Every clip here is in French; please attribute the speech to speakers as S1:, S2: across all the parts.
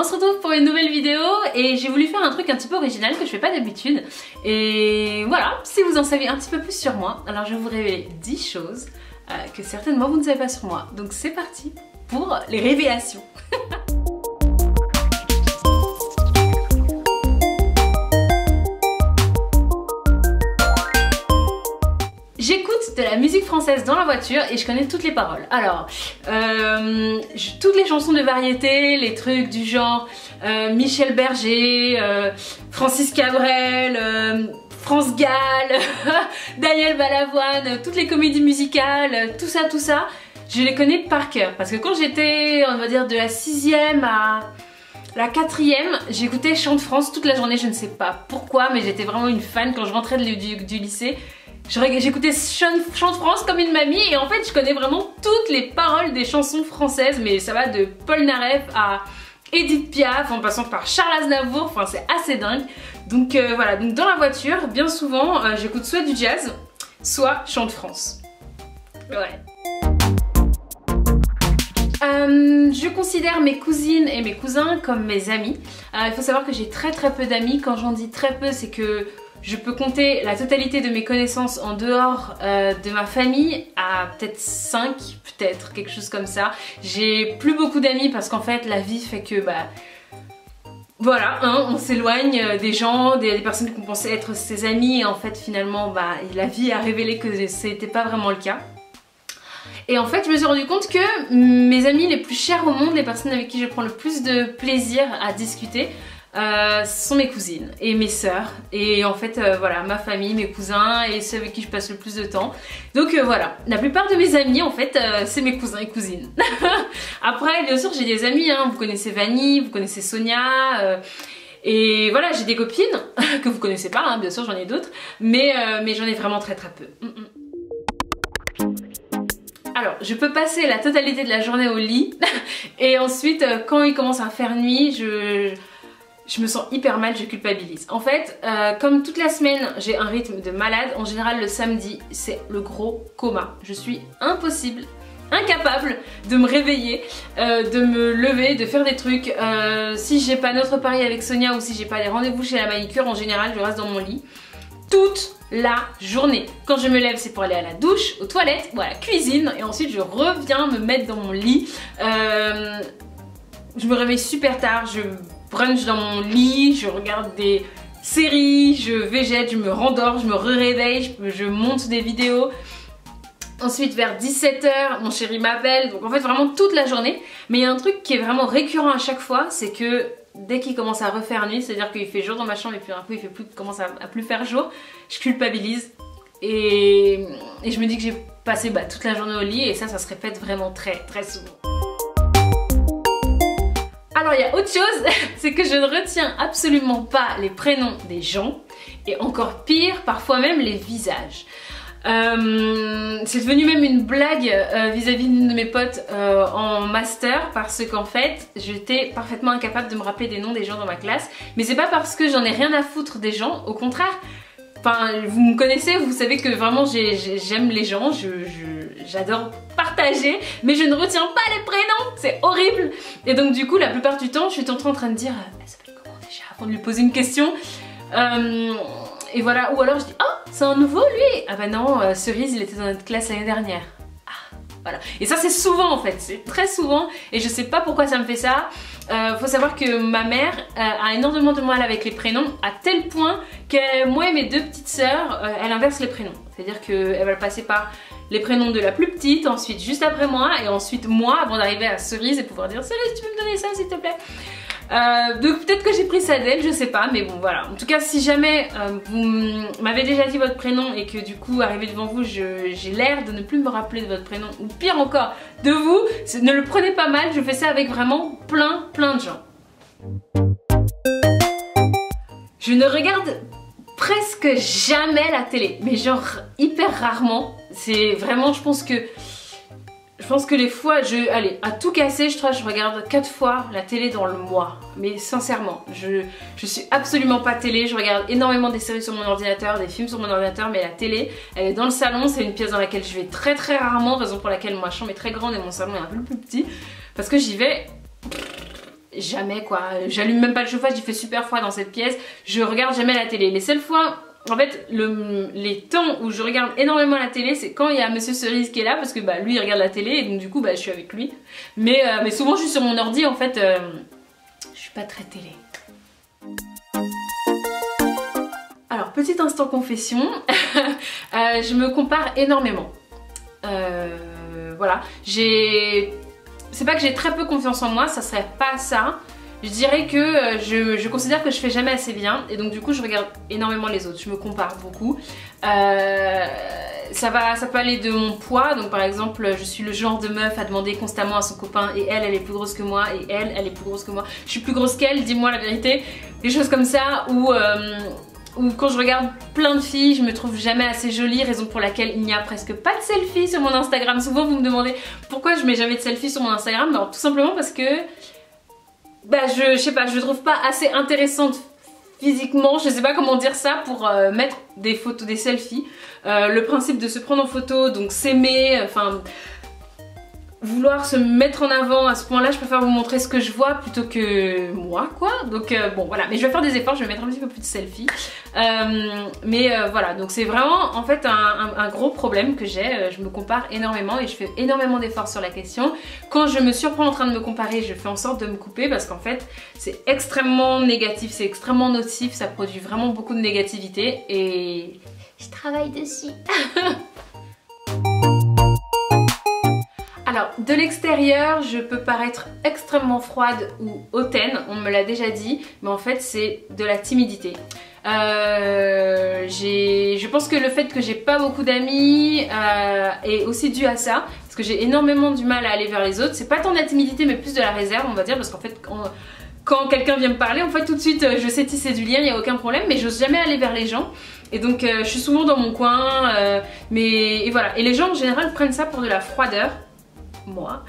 S1: se retrouve pour une nouvelle vidéo et j'ai voulu faire un truc un petit peu original que je fais pas d'habitude. Et voilà, si vous en savez un petit peu plus sur moi, alors je vais vous révéler 10 choses que certainement vous ne savez pas sur moi. Donc c'est parti pour les révélations. J'écoute de la musique française dans la voiture et je connais toutes les paroles. Alors, toutes les chansons de variété, les trucs du genre Michel Berger, Francis Cabrel, France Gall, Daniel Balavoine, toutes les comédies musicales, tout ça, je les connais par cœur. Parce que quand j'étais, on va dire, de la 6e à la 4e, j'écoutais Chant de France toute la journée, je ne sais pas pourquoi, mais j'étais vraiment une fan quand je rentrais du lycée. J'écoutais Chant de France comme une mamie et en fait je connais vraiment toutes les paroles des chansons françaises, mais ça va de Paul Naref à Edith Piaf en passant par Charles Aznavour, enfin c'est assez dingue. Donc voilà, donc dans la voiture, bien souvent j'écoute soit du jazz, soit Chant de France. Ouais. Je considère mes cousines et mes cousins comme mes amis. Il faut savoir que j'ai très peu d'amis. Quand j'en dis très peu, c'est que je peux compter la totalité de mes connaissances en dehors de ma famille à peut-être 5, peut-être quelque chose comme ça. J'ai plus beaucoup d'amis parce qu'en fait la vie fait que voilà, hein, on s'éloigne des gens, des personnes qu'on pensait être ses amis et en fait finalement la vie a révélé que c'était pas vraiment le cas. Et en fait je me suis rendu compte que mes amis les plus chers au monde, les personnes avec qui je prends le plus de plaisir à discuter, ce sont mes cousines et mes sœurs et en fait voilà, ma famille, mes cousins et ceux avec qui je passe le plus de temps. Donc voilà, la plupart de mes amis en fait c'est mes cousins et cousines. Après bien sûr j'ai des amis, hein, vous connaissez Vanny, vous connaissez Sonia, et voilà, j'ai des copines que vous connaissez pas, hein, bien sûr j'en ai d'autres, mais j'en ai vraiment très peu. Alors, je peux passer la totalité de la journée au lit et ensuite quand il commence à faire nuit, je me sens hyper mal, je culpabilise. En fait, comme toute la semaine, j'ai un rythme de malade. En général, le samedi, c'est le gros coma. Je suis incapable de me réveiller, de me lever, de faire des trucs. Si j'ai pas notre pari avec Sonia ou si j'ai pas des rendez-vous chez la manicure, en général, je reste dans mon lit toute la journée. Quand je me lève, c'est pour aller à la douche, aux toilettes ou à la cuisine et ensuite je reviens me mettre dans mon lit. Je me réveille super tard, je brunch dans mon lit, je regarde des séries, je végète, je me rendors, je me réveille, je monte des vidéos. Ensuite vers 17 h, mon chéri m'appelle, donc en fait vraiment toute la journée. Mais il y a un truc qui est vraiment récurrent à chaque fois, c'est que dès qu'il commence à refaire nuit, c'est-à-dire qu'il fait jour dans ma chambre et puis un coup il fait commence à plus faire jour, je culpabilise et je me dis que j'ai passé toute la journée au lit et ça se répète vraiment très souvent. Alors il y a autre chose, c'est que je ne retiens absolument pas les prénoms des gens et encore pire, parfois même les visages. C'est devenu même une blague vis-à-vis d'une de mes potes en master parce qu'en fait j'étais parfaitement incapable de me rappeler des noms des gens dans ma classe, mais c'est pas parce que j'en ai rien à foutre des gens, au contraire. Enfin, vous me connaissez, vous savez que vraiment j'aime les gens, j'adore partager, mais je ne retiens pas les prénoms, c'est horrible. Et donc du coup la plupart du temps je suis en train de dire elle s'appelle comment déjà avant de lui poser une question. Et voilà, ou alors je dis oh c'est un nouveau lui. Ah bah non, Cerise il était dans notre classe l'année dernière. Ah voilà. Et ça c'est souvent en fait, c'est très souvent et je sais pas pourquoi ça me fait ça. Faut savoir que ma mère a énormément de mal avec les prénoms à tel point que moi et mes deux petites sœurs, elle inverse les prénoms. C'est-à-dire qu'elle va passer par les prénoms de la plus petite, ensuite juste après moi et ensuite moi avant d'arriver à Cerise et pouvoir dire Cerise tu peux me donner ça s'il te plaît. Donc peut-être que j'ai pris ça d'elle, je sais pas, mais bon voilà. En tout cas si jamais vous m'avez déjà dit votre prénom et que du coup arrivé devant vous j'ai l'air de ne plus me rappeler de votre prénom ou pire encore de vous, ne le prenez pas mal, je fais ça avec vraiment plein de gens. Je ne regarde presque jamais la télé, mais genre hyper rarement. C'est vraiment, je pense que les fois, allez, à tout casser, je crois que je regarde 4 fois la télé dans le mois. Mais sincèrement, je suis absolument pas télé, je regarde énormément des séries sur mon ordinateur, des films sur mon ordinateur, mais la télé, elle est dans le salon, c'est une pièce dans laquelle je vais très rarement, raison pour laquelle ma chambre est très grande et mon salon est un peu plus petit, parce que j'y vais jamais quoi. J'allume même pas le chauffage, il fait super froid dans cette pièce. Je regarde jamais la télé. Les seules fois, en fait, les temps où je regarde énormément la télé, c'est quand il y a Monsieur Cerise qui est là, parce que bah lui il regarde la télé et donc du coup bah je suis avec lui. Mais souvent je suis sur mon ordi en fait, je suis pas très télé. Alors petit instant confession, je me compare énormément. Voilà, c'est pas que j'ai très peu confiance en moi, ça serait pas ça. Je dirais que je considère que je fais jamais assez bien et donc du coup je regarde énormément les autres, je me compare beaucoup. Ça peut aller de mon poids, donc par exemple je suis le genre de meuf à demander constamment à son copain et elle est plus grosse que moi et elle est plus grosse que moi. Je suis plus grosse qu'elle, dis-moi la vérité. Des choses comme ça où quand je regarde plein de filles, je me trouve jamais assez jolie, raison pour laquelle il n'y a presque pas de selfie sur mon Instagram. Souvent vous me demandez pourquoi je mets jamais de selfie sur mon Instagram. Ben, tout simplement parce que bah, je sais pas, je le trouve pas assez intéressante physiquement, je sais pas comment dire ça pour mettre des photos, des selfies. Le principe de se prendre en photo, donc s'aimer, enfin vouloir se mettre en avant à ce point là, je préfère vous montrer ce que je vois plutôt que moi quoi. Donc bon voilà, mais je vais faire des efforts, je vais mettre un petit peu plus de selfies. Voilà, donc c'est vraiment en fait un gros problème que j'ai. Je me compare énormément et je fais énormément d'efforts sur la question. Quand je me surprends en train de me comparer, je fais en sorte de me couper parce qu'en fait c'est extrêmement négatif, c'est extrêmement nocif, ça produit vraiment beaucoup de négativité et je travaille dessus. Alors, de l'extérieur, je peux paraître extrêmement froide ou hautaine, on me l'a déjà dit, mais en fait c'est de la timidité. Je pense que le fait que j'ai pas beaucoup d'amis est aussi dû à ça, parce que j'ai énormément du mal à aller vers les autres. C'est pas tant de la timidité mais plus de la réserve on va dire, parce qu'en fait quand quelqu'un vient me parler, en fait tout de suite je sais tisser du lien, il n'y a aucun problème, mais j'ose jamais aller vers les gens. Et donc je suis souvent dans mon coin, et voilà. Et les gens en général prennent ça pour de la froideur. Moi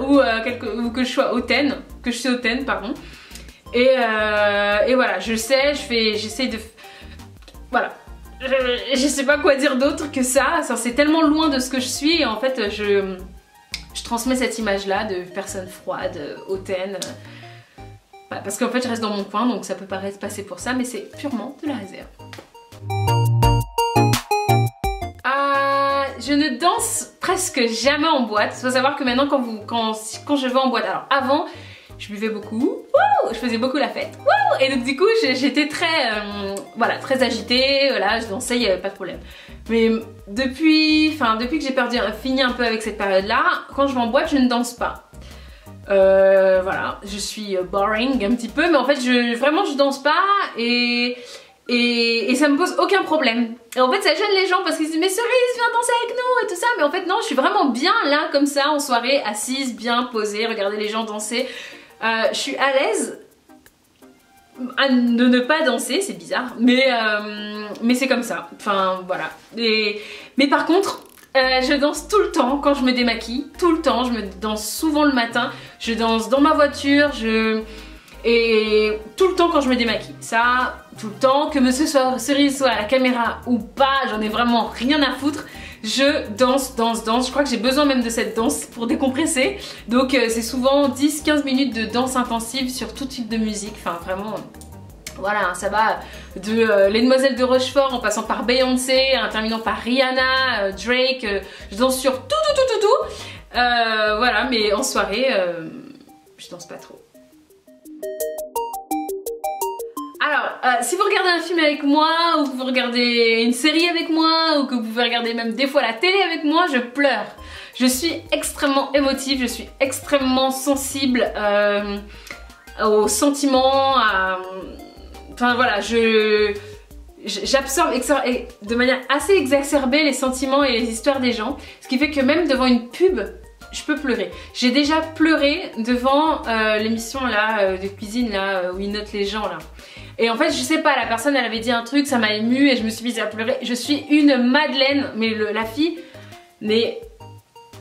S1: ou que je sois hautaine, pardon. Et voilà, je sais, j'essaie de... Voilà. Je sais pas quoi dire d'autre que ça, c'est tellement loin de ce que je suis et en fait je transmets cette image là de personne froide, hautaine. Voilà, parce qu'en fait je reste dans mon coin donc ça peut paraître passer pour ça mais c'est purement de la réserve. Je ne danse presque jamais en boîte. Il faut savoir que maintenant quand je vais en boîte, alors avant je buvais beaucoup, je faisais beaucoup la fête, et donc du coup j'étais très très agitée, voilà, je dansais, il n'y avait pas de problème. Mais depuis que j'ai fini un peu avec cette période là, quand je vais en boîte je ne danse pas. Voilà, je suis boring un petit peu, mais en fait je danse pas et ça me pose aucun problème. Et en fait ça gêne les gens parce qu'ils se disent mais Cerise viens danser avec nous et tout ça, mais en fait non, je suis vraiment bien là comme ça en soirée, assise, bien posée, regarder les gens danser. Je suis à l'aise à ne pas danser, c'est bizarre, mais c'est comme ça, enfin voilà. Mais par contre je danse tout le temps quand je me démaquille, tout le temps, je me danse souvent le matin, je danse dans ma voiture, et tout le temps quand je me démaquille, ça, tout le temps, que Monsieur Cerise soit à la caméra ou pas, j'en ai vraiment rien à foutre. Je danse, je crois que j'ai besoin même de cette danse pour décompresser. Donc c'est souvent 10-15 minutes de danse intensive sur tout type de musique, enfin vraiment... Voilà, ça va de Les Demoiselles de Rochefort en passant par Beyoncé, en terminant par Rihanna, Drake, je danse sur tout. Voilà, mais en soirée, je danse pas trop. Alors, si vous regardez un film avec moi, ou que vous regardez une série avec moi, ou que vous pouvez regarder même des fois la télé avec moi, je pleure. Je suis extrêmement émotive, je suis extrêmement sensible aux sentiments, enfin voilà, j'absorbe de manière assez exacerbée les sentiments et les histoires des gens, ce qui fait que même devant une pub, je peux pleurer. J'ai déjà pleuré devant l'émission là de cuisine là où ils notent les gens là. Et en fait je sais pas, la personne elle avait dit un truc, ça m'a émue et je me suis mise à pleurer. Je suis une madeleine, mais la fille, mais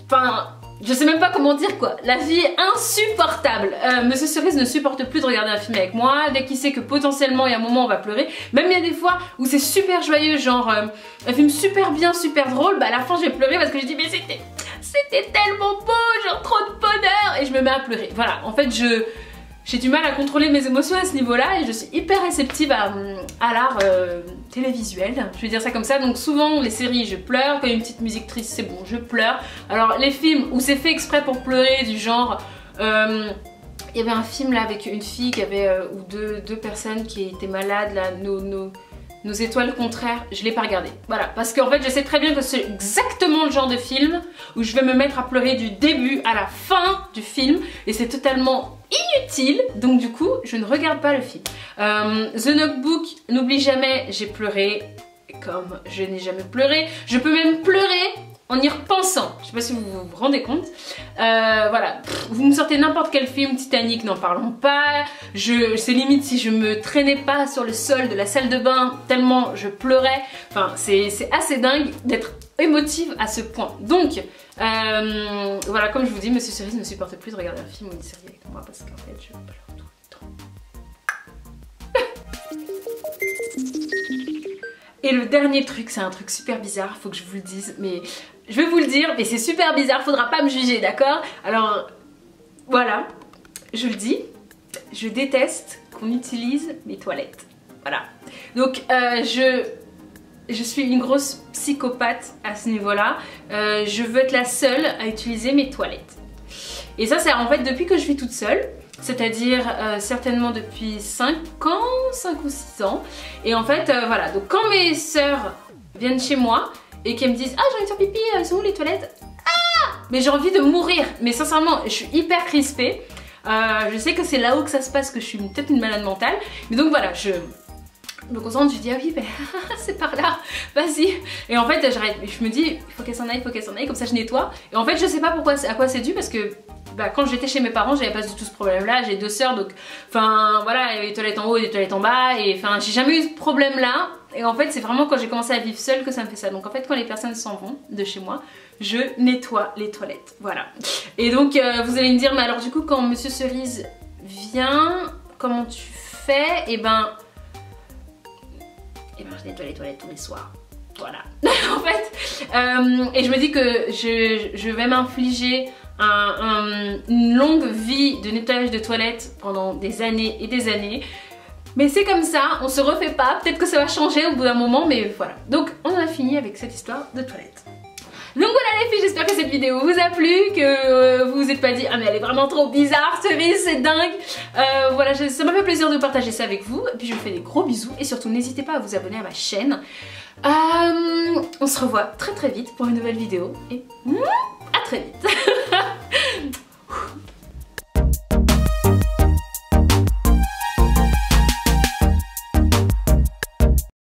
S1: enfin je sais même pas comment dire quoi. La fille est insupportable. Monsieur Cerise ne supporte plus de regarder un film avec moi. Dès qu'il sait que potentiellement il y a un moment où on va pleurer. Même il y a des fois où c'est super joyeux, genre un film super bien, super drôle. Bah à la fin j'ai pleuré parce que j'ai dit mais c'était tellement beau, genre trop de bonheur. Et je me mets à pleurer. Voilà, en fait j'ai du mal à contrôler mes émotions à ce niveau-là et je suis hyper réceptive à l'art télévisuel, je vais dire ça comme ça. Donc souvent les séries je pleure, quand il y a une petite musique triste c'est bon, je pleure. Alors les films où c'est fait exprès pour pleurer, du genre... il y avait un film là avec une fille qui avait, ou deux personnes qui étaient malades, là, nos étoiles contraires, je l'ai pas regardé. Voilà, parce qu'en fait je sais très bien que c'est exactement le genre de film où je vais me mettre à pleurer du début à la fin du film et c'est totalement inutile, donc du coup je ne regarde pas le film. The Notebook, n'oublie jamais, j'ai pleuré comme je n'ai jamais pleuré. Je peux même pleurer en y repensant, je sais pas si vous vous rendez compte. Voilà, vous me sortez n'importe quel film, Titanic, n'en parlons pas. C'est limite si je me traînais pas sur le sol de la salle de bain tellement je pleurais. Enfin, c'est assez dingue d'être émotive à ce point. Donc, voilà, comme je vous dis, Monsieur Cerise ne supporte plus de regarder un film ou une série avec moi parce qu'en fait, je pleure tout le temps. Et le dernier truc, c'est un truc super bizarre, faut que je vous le dise, mais je vais vous le dire, mais c'est super bizarre, faudra pas me juger, d'accord? Alors, voilà, je le dis, je déteste qu'on utilise mes toilettes, voilà. Donc, je suis une grosse psychopathe à ce niveau-là, je veux être la seule à utiliser mes toilettes. Et ça, c'est en fait depuis que je vis toute seule. C'est-à-dire certainement depuis 5 ou 6 ans. Et en fait, voilà, donc quand mes sœurs viennent chez moi et qu'elles me disent « Ah, j'ai envie de faire pipi, elles sont où les toilettes ?» Ah, mais j'ai envie de mourir. Mais sincèrement, je suis hyper crispée. Je sais que c'est là-haut que ça se passe, que je suis peut-être une malade mentale. Mais donc voilà, je me concentre, je dis « Ah oui, ben, c'est par là, vas-y !» Et en fait, j'arrête, je me dis « Il faut qu'elle s'en aille, comme ça je nettoie. » Et en fait, je sais pas pourquoi, à quoi c'est dû, parce que bah, quand j'étais chez mes parents, j'avais pas du tout ce problème-là. J'ai 2 sœurs, donc enfin voilà, il y avait les toilettes en haut et les toilettes en bas, et enfin j'ai jamais eu ce problème-là. Et en fait, c'est vraiment quand j'ai commencé à vivre seule que ça me fait ça. Donc en fait, quand les personnes s'en vont de chez moi, je nettoie les toilettes. Voilà. Et donc vous allez me dire, mais alors du coup, quand Monsieur Cerise vient, comment tu fais? Et ben, je nettoie les toilettes tous les soirs. Voilà. En fait, et je me dis que je vais m'infliger une longue vie de nettoyage de toilettes pendant des années et des années. Mais c'est comme ça, on se refait pas, peut-être que ça va changer au bout d'un moment, mais voilà. Donc on en a fini avec cette histoire de toilettes. Donc voilà les filles, j'espère que cette vidéo vous a plu, que vous vous êtes pas dit « Ah mais elle est vraiment trop bizarre, Cerise, c'est dingue !» Voilà, ça m'a fait plaisir de partager ça avec vous. Et puis je vous fais des gros bisous et surtout n'hésitez pas à vous abonner à ma chaîne. On se revoit très vite pour une nouvelle vidéo et à très vite.